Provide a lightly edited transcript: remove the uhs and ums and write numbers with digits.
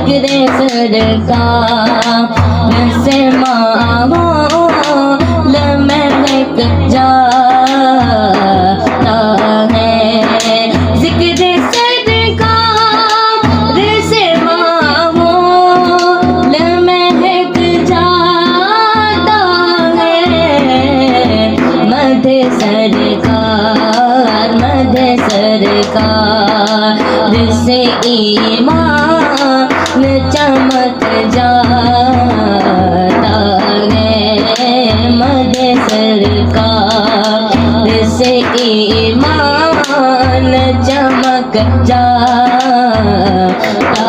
ذکر سرکار سے ماحول مہک جاتا ہے، ذکر سرکار سے ماحول مہک جاتا ہے، مدح سرکار سے ایمان چمک جاتا ہے، مدح سرکار سے ایمان چمک جاتا